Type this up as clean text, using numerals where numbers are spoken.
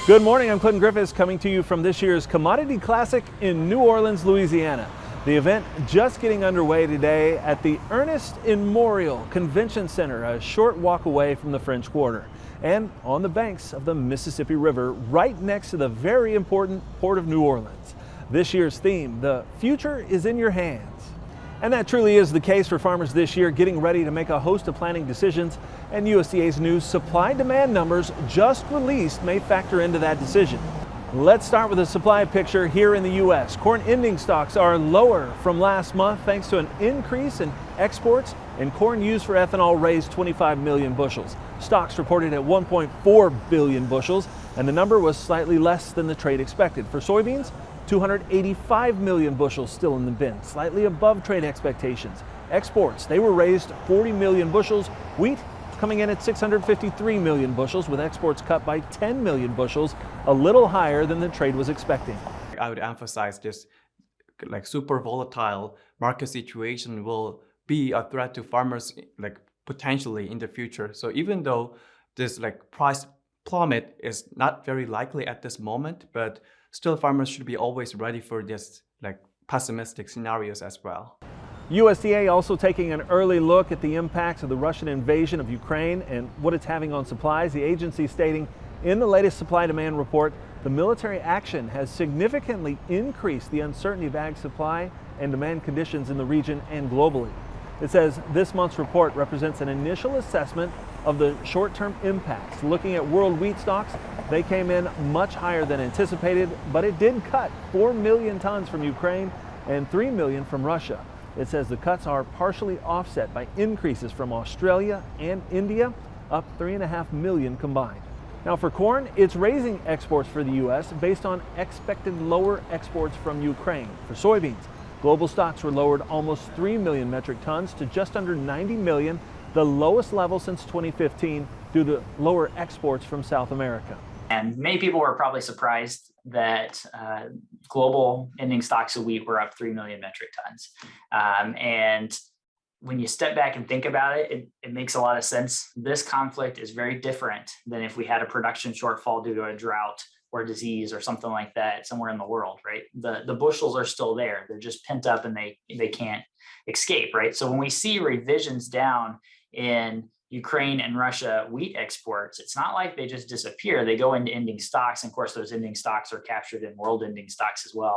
Good morning, I'm Clinton Griffiths coming to you from this year's Commodity Classic in New Orleans, Louisiana. The event just getting underway today at the Ernest Memorial Convention Center, a short walk away from the French Quarter and on the banks of the Mississippi River, right next to the very important Port of New Orleans. This year's theme, the future is in your hands. And that truly is the case for farmers this year, getting ready to make a host of planting decisions, and USDA's new supply-demand numbers just released may factor into that decision. Let's start with a supply picture here in the U.S. Corn ending stocks are lower from last month thanks to an increase in exports, and corn used for ethanol raised 25 million bushels. Stocks reported at 1.4 billion bushels, and the number was slightly less than the trade expected. For soybeans, 285 million bushels still in the bin, slightly above trade expectations. Exports, they were raised 40 million bushels. Wheat coming in at 653 million bushels, with exports cut by 10 million bushels, a little higher than the trade was expecting. I would emphasize this super volatile market situation will be a threat to farmers potentially in the future. So even though this price plummet is not very likely at this moment, but still farmers should be always ready for this pessimistic scenarios as well. USDA also taking an early look at the impacts of the Russian invasion of Ukraine and what it's having on supplies. The agency stating in the latest supply-demand report, the military action has significantly increased the uncertainty of ag supply and demand conditions in the region and globally. It says this month's report represents an initial assessment of the short-term impacts. Looking at world wheat stocks, they came in much higher than anticipated, but it did cut 4 million tons from Ukraine and 3 million from Russia. It says the cuts are partially offset by increases from Australia and India, up 3.5 million combined. Now for corn, it's raising exports for the U.S. based on expected lower exports from Ukraine. For soybeans, global stocks were lowered almost 3 million metric tons to just under 90 million, the lowest level since 2015 due to lower exports from South America. And many people were probably surprised that global ending stocks of wheat were up 3 million metric tons. And when you step back and think about it, it makes a lot of sense. This conflict is very different than if we had a production shortfall due to a drought or disease or something like that somewhere in the world, right? The bushels are still there. They're just pent up and they can't escape, right? So when we see revisions down in Ukraine and Russia wheat exports, it's not like they just disappear. They go into ending stocks. And of course, those ending stocks are captured in world ending stocks as well.